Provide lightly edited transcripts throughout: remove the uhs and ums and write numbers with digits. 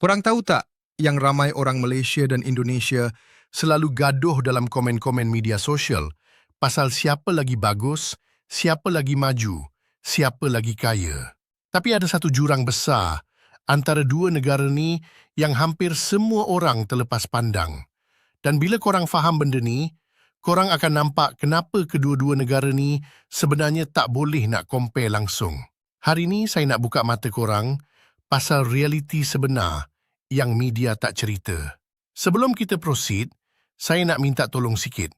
Korang tahu tak yang ramai orang Malaysia dan Indonesia selalu gaduh dalam komen-komen media sosial pasal siapa lagi bagus, siapa lagi maju, siapa lagi kaya. Tapi ada satu jurang besar antara dua negara ni yang hampir semua orang terlepas pandang. Dan bila korang faham benda ni, korang akan nampak kenapa kedua-dua negara ni sebenarnya tak boleh nak compare langsung. Hari ni saya nak buka mata korang pasal realiti sebenar yang media tak cerita. Sebelum kita proceed, saya nak minta tolong sikit.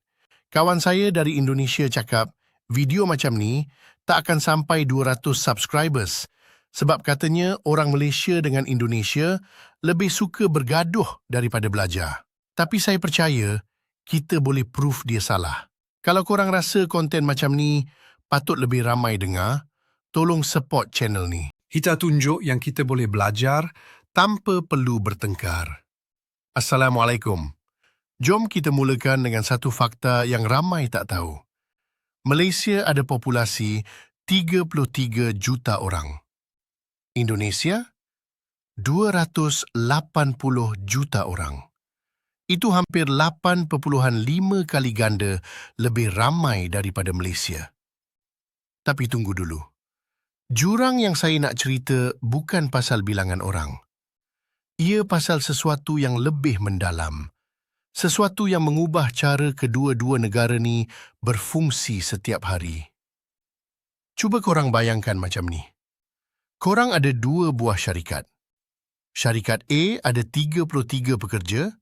Kawan saya dari Indonesia cakap, video macam ni tak akan sampai 200 subscribers sebab katanya orang Malaysia dengan Indonesia lebih suka bergaduh daripada belajar. Tapi saya percaya kita boleh proof dia salah. Kalau korang rasa konten macam ni patut lebih ramai dengar, tolong support channel ni. Kita tunjuk yang kita boleh belajar tanpa perlu bertengkar. Assalamualaikum. Jom kita mulakan dengan satu fakta yang ramai tak tahu. Malaysia ada populasi 33 juta orang. Indonesia 280 juta orang. Itu hampir 8.5 kali ganda lebih ramai daripada Malaysia. Tapi tunggu dulu. Jurang yang saya nak cerita bukan pasal bilangan orang. Ia pasal sesuatu yang lebih mendalam. Sesuatu yang mengubah cara kedua-dua negara ni berfungsi setiap hari. Cuba korang bayangkan macam ni. Korang ada dua buah syarikat. Syarikat A ada 33 pekerja,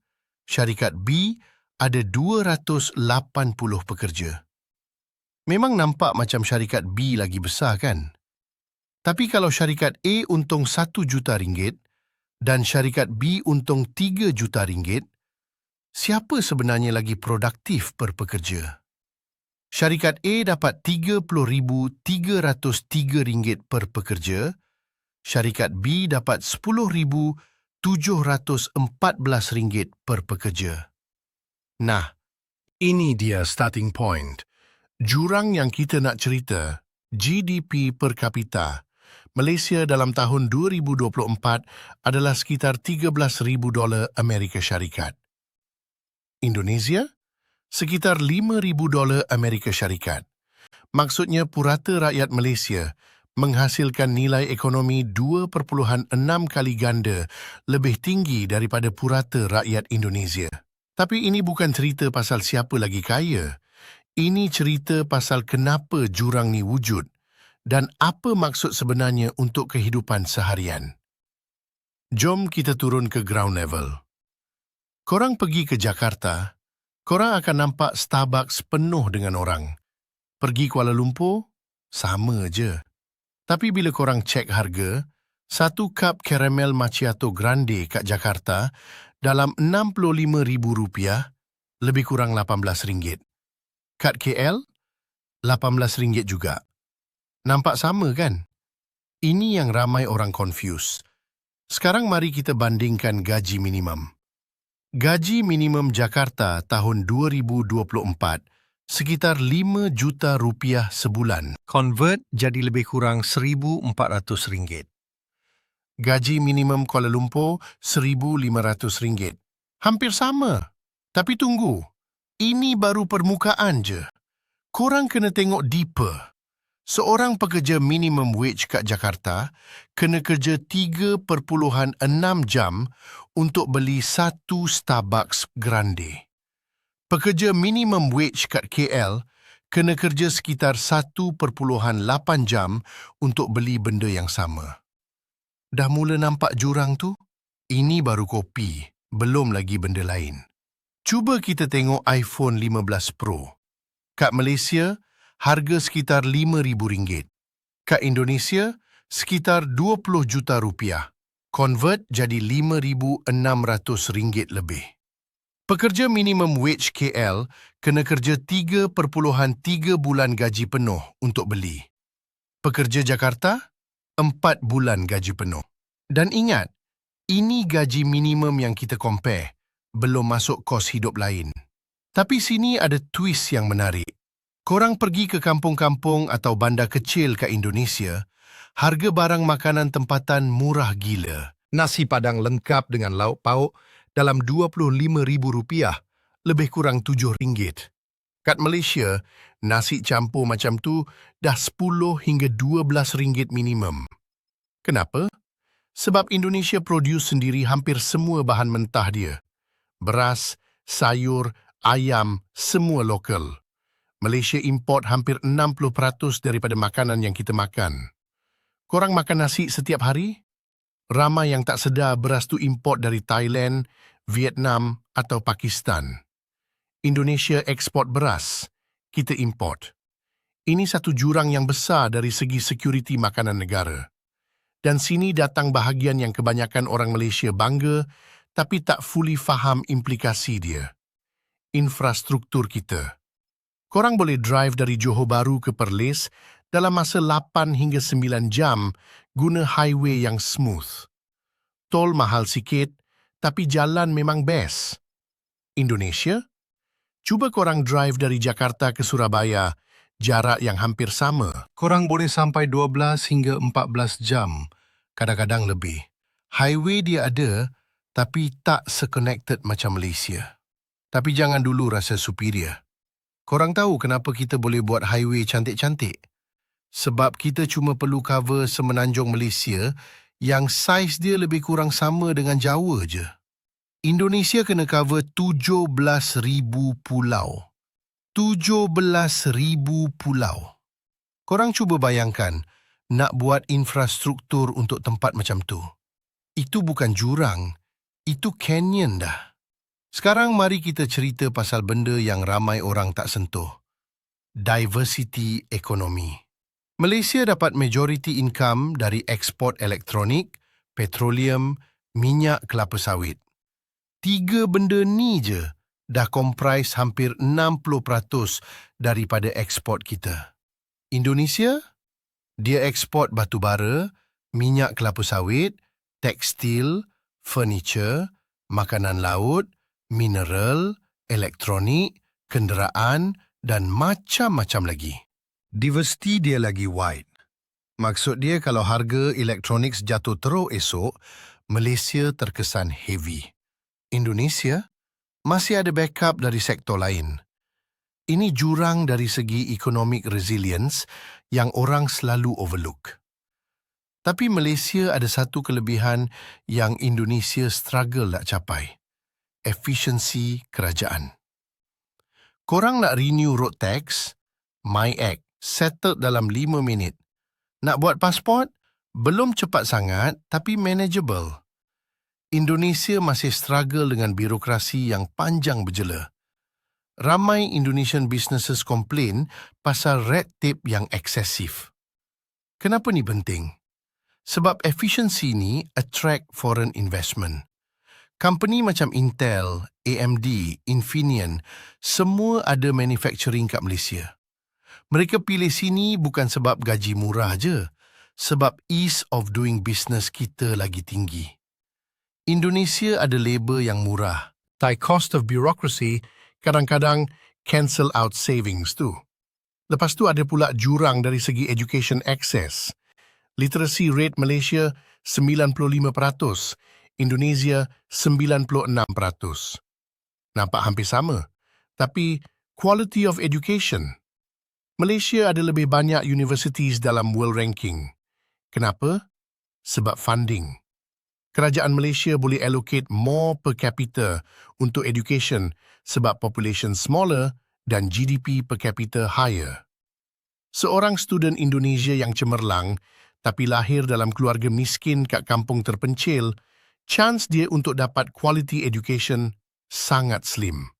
syarikat B ada 280 pekerja. Memang nampak macam syarikat B lagi besar kan? Tapi kalau syarikat A untung 1 juta ringgit dan syarikat B untung 3 juta ringgit, siapa sebenarnya lagi produktif per pekerja? Syarikat A dapat RM30,303 per pekerja, syarikat B dapat RM10,714 per pekerja. Nah, ini dia starting point. Jurang yang kita nak cerita, GDP per kapita. Malaysia dalam tahun 2024 adalah sekitar $13,000 Amerika Syarikat. Indonesia? Sekitar $5,000 Amerika Syarikat. Maksudnya purata rakyat Malaysia menghasilkan nilai ekonomi 2.6 kali ganda lebih tinggi daripada purata rakyat Indonesia. Tapi ini bukan cerita pasal siapa lagi kaya. Ini cerita pasal kenapa jurang ni wujud dan apa maksud sebenarnya untuk kehidupan seharian. Jom kita turun ke ground level. Korang pergi ke Jakarta, korang akan nampak Starbucks penuh dengan orang. Pergi Kuala Lumpur, sama je. Tapi bila korang cek harga, satu cup caramel macchiato grande kat Jakarta dalam RM65,000, lebih kurang RM18. Kat KL, RM18 juga. Nampak sama kan? Ini yang ramai orang confuse. Sekarang mari kita bandingkan gaji minimum. Gaji minimum Jakarta tahun 2024 sekitar RM5 juta sebulan. Convert jadi lebih kurang RM1,400. Gaji minimum Kuala Lumpur RM1,500. Hampir sama. Tapi tunggu, ini baru permukaan je. Korang kena tengok deeper. Seorang pekerja minimum wage kat Jakarta kena kerja 3.6 jam untuk beli satu Starbucks grande. Pekerja minimum wage kat KL kena kerja sekitar 1.8 jam untuk beli benda yang sama. Dah mula nampak jurang tu? Ini baru kopi, belum lagi benda lain. Cuba kita tengok iPhone 15 Pro. Kat Malaysia, harga sekitar RM5,000. Kat Indonesia, sekitar RM20 juta. Convert jadi RM5,600 lebih. Pekerja minimum wage KL kena kerja 3.3 bulan gaji penuh untuk beli. Pekerja Jakarta, 4 bulan gaji penuh. Dan ingat, ini gaji minimum yang kita compare, belum masuk kos hidup lain. Tapi sini ada twist yang menarik. Korang pergi ke kampung-kampung atau bandar kecil kat Indonesia, harga barang makanan tempatan murah gila. Nasi Padang lengkap dengan lauk pauk dalam RM25,000, lebih kurang RM7. Kat Malaysia, nasi campur macam tu dah RM10 hingga RM12 minimum. Kenapa? Sebab Indonesia produce sendiri hampir semua bahan mentah dia. Beras, sayur, ayam, semua lokal. Malaysia import hampir 60% daripada makanan yang kita makan. Korang makan nasi setiap hari? Ramai yang tak sedar beras tu import dari Thailand, Vietnam atau Pakistan. Indonesia ekspor beras, kita import. Ini satu jurang yang besar dari segi sekuriti makanan negara. Dan sini datang bahagian yang kebanyakan orang Malaysia bangga tapi tak fully faham implikasi dia. Infrastruktur kita. Korang boleh drive dari Johor Bahru ke Perlis dalam masa 8 hingga 9 jam guna highway yang smooth. Tol mahal sikit, tapi jalan memang best. Indonesia? Cuba korang drive dari Jakarta ke Surabaya, jarak yang hampir sama. Korang boleh sampai 12 hingga 14 jam, kadang-kadang lebih. Highway dia ada, tapi tak se-connected macam Malaysia. Tapi jangan dulu rasa superior. Korang tahu kenapa kita boleh buat highway cantik-cantik? Sebab kita cuma perlu cover semenanjung Malaysia yang saiz dia lebih kurang sama dengan Jawa je. Indonesia kena cover 17,000 pulau. 17,000 pulau. Korang cuba bayangkan nak buat infrastruktur untuk tempat macam tu. Itu bukan jurang, itu canyon dah. Sekarang mari kita cerita pasal benda yang ramai orang tak sentuh. Diversity ekonomi. Malaysia dapat majority income dari ekspor elektronik, petroleum, minyak kelapa sawit. 3 benda ni je dah comprise hampir 60% daripada ekspor kita. Indonesia? Dia ekspor batu bara, minyak kelapa sawit, tekstil, furniture, makanan laut, mineral, elektronik, kenderaan dan macam-macam lagi. Diversity dia lagi wide. Maksud dia kalau harga elektronik jatuh teruk esok, Malaysia terkesan heavy. Indonesia masih ada backup dari sektor lain. Ini jurang dari segi economic resilience yang orang selalu overlook. Tapi Malaysia ada satu kelebihan yang Indonesia struggle nak capai. Efisiensi kerajaan. Korang nak renew road tax, MyAct, settled dalam 5 minit. Nak buat pasport? Belum cepat sangat, tapi manageable. Indonesia masih struggle dengan birokrasi yang panjang berjela. Ramai Indonesian businesses complain pasal red tape yang eksesif. Kenapa ni penting? Sebab efisiensi ni attract foreign investment. Company macam Intel, AMD, Infineon, semua ada manufacturing kat Malaysia. Mereka pilih sini bukan sebab gaji murah je, sebab ease of doing business kita lagi tinggi. Indonesia ada labor yang murah. High cost of bureaucracy kadang-kadang cancel out savings tu. Lepas tu ada pula jurang dari segi education access. Literacy rate Malaysia 95%, Indonesia 96%. Nampak hampir sama. Tapi quality of education. Malaysia ada lebih banyak universities dalam world ranking. Kenapa? Sebab funding. Kerajaan Malaysia boleh allocate more per capita untuk education sebab population smaller dan GDP per capita higher. Seorang student Indonesia yang cemerlang tapi lahir dalam keluarga miskin kat kampung terpencil, chance dia untuk dapat quality education sangat slim.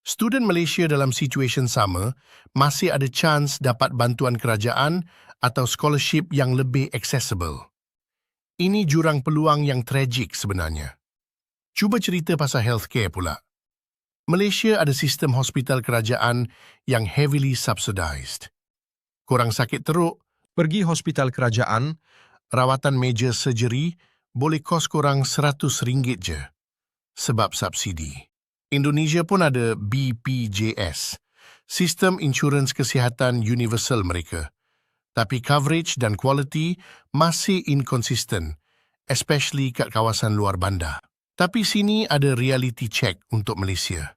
Student Malaysia dalam situasi sama masih ada chance dapat bantuan kerajaan atau scholarship yang lebih accessible. Ini jurang peluang yang tragik sebenarnya. Cuba cerita pasal healthcare pula. Malaysia ada sistem hospital kerajaan yang heavily subsidized. Korang sakit teruk, pergi hospital kerajaan, rawatan major surgery boleh kos korang RM100 je. Sebab subsidi. Indonesia pun ada BPJS, sistem insurans kesihatan universal mereka. Tapi coverage dan quality masih inconsistent especially kat kawasan luar bandar. Tapi sini ada reality check untuk Malaysia.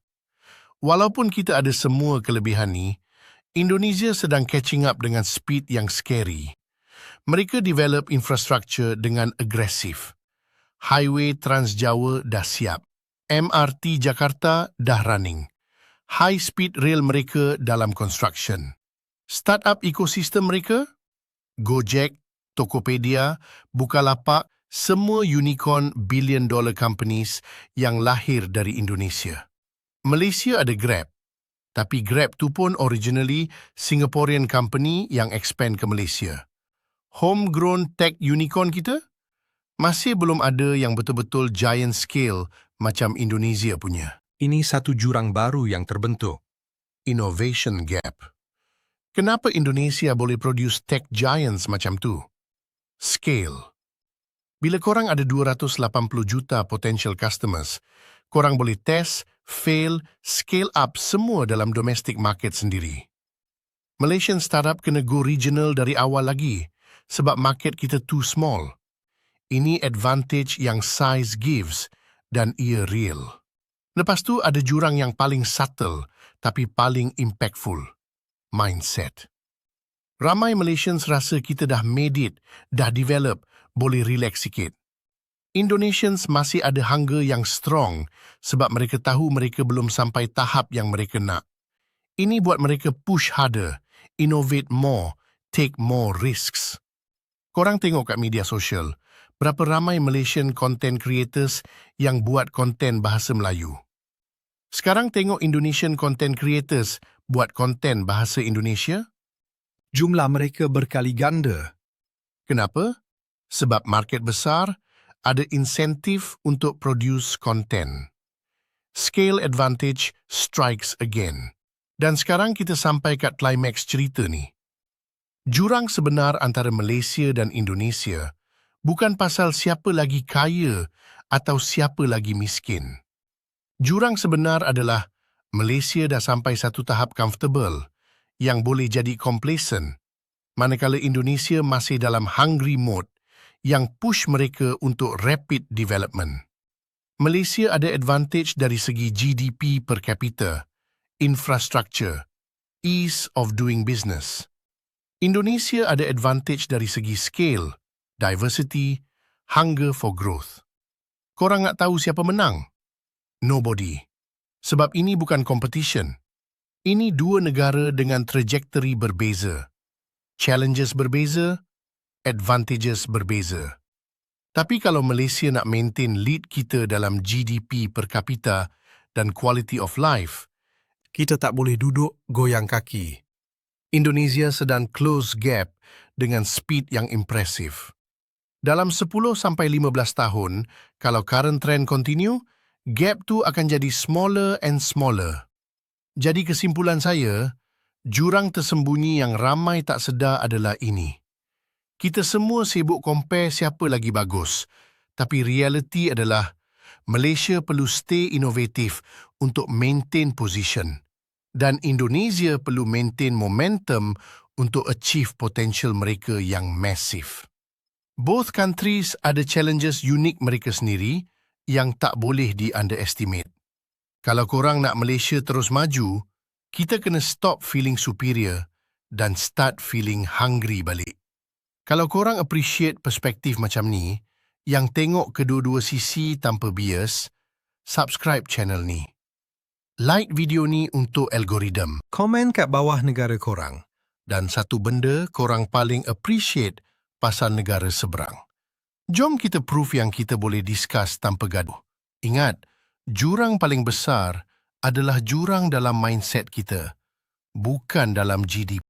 Walaupun kita ada semua kelebihan ni, Indonesia sedang catching up dengan speed yang scary. Mereka develop infrastructure dengan agresif. Highway Trans Jawa dah siap. MRT Jakarta dah running. High speed rail mereka dalam construction. Startup ekosistem mereka? Gojek, Tokopedia, Bukalapak, semua unicorn billion-dollar companies yang lahir dari Indonesia. Malaysia ada Grab, tapi Grab tu pun originally Singaporean company yang expand ke Malaysia. Homegrown tech unicorn kita? Masih belum ada yang betul-betul giant scale macam Indonesia punya. Ini satu jurang baru yang terbentuk. Innovation gap. Kenapa Indonesia boleh produce tech giants macam tu? Scale. Bila korang ada 280 juta potential customers, korang boleh test, fail, scale up semua dalam domestic market sendiri. Malaysian startup kena go regional dari awal lagi sebab market kita too small. Ini advantage yang size gives dan ia real. Lepas tu ada jurang yang paling subtle tapi paling impactful. Mindset. Ramai Malaysians rasa kita dah made it, dah develop, boleh relax sikit. Indonesians masih ada hunger yang strong sebab mereka tahu mereka belum sampai tahap yang mereka nak. Ini buat mereka push harder, innovate more, take more risks. Korang tengok kat media sosial, berapa ramai Malaysian content creators yang buat konten bahasa Melayu. Sekarang tengok Indonesian content creators buat konten bahasa Indonesia. Jumlah mereka berkali ganda. Kenapa? Sebab market besar, ada insentif untuk produce content. Scale advantage strikes again. Dan sekarang kita sampai kat climax cerita ni. Jurang sebenar antara Malaysia dan Indonesia bukan pasal siapa lagi kaya atau siapa lagi miskin. Jurang sebenar adalah Malaysia dah sampai satu tahap comfortable yang boleh jadi complacent, manakala Indonesia masih dalam hungry mode yang push mereka untuk rapid development. Malaysia ada advantage dari segi GDP per capita, infrastructure, ease of doing business. Indonesia ada advantage dari segi scale, diversity, hunger for growth. Korang nak tahu siapa menang? Nobody. Sebab ini bukan competition. Ini dua negara dengan trajectory berbeza. Challenges berbeza, advantages berbeza. Tapi kalau Malaysia nak maintain lead kita dalam GDP per kapita dan quality of life, kita tak boleh duduk goyang kaki. Indonesia sedang close gap dengan speed yang impressive. Dalam 10-15 tahun, kalau current trend continue, gap tu akan jadi smaller and smaller. Jadi kesimpulan saya, jurang tersembunyi yang ramai tak sedar adalah ini. Kita semua sibuk compare siapa lagi bagus, tapi reality adalah Malaysia perlu stay inovatif untuk maintain position dan Indonesia perlu maintain momentum untuk achieve potential mereka yang massive. Both countries ada challenges unik mereka sendiri yang tak boleh di-underestimate. Kalau korang nak Malaysia terus maju, kita kena stop feeling superior dan start feeling hungry balik. Kalau korang appreciate perspektif macam ni, yang tengok kedua-dua sisi tanpa bias, subscribe channel ni. Like video ni untuk algoritma. Komen kat bawah negara korang. Dan satu benda korang paling appreciate pasal negara seberang. Jom kita proof yang kita boleh discuss tanpa gaduh. Ingat, jurang paling besar adalah jurang dalam mindset kita, bukan dalam GDP.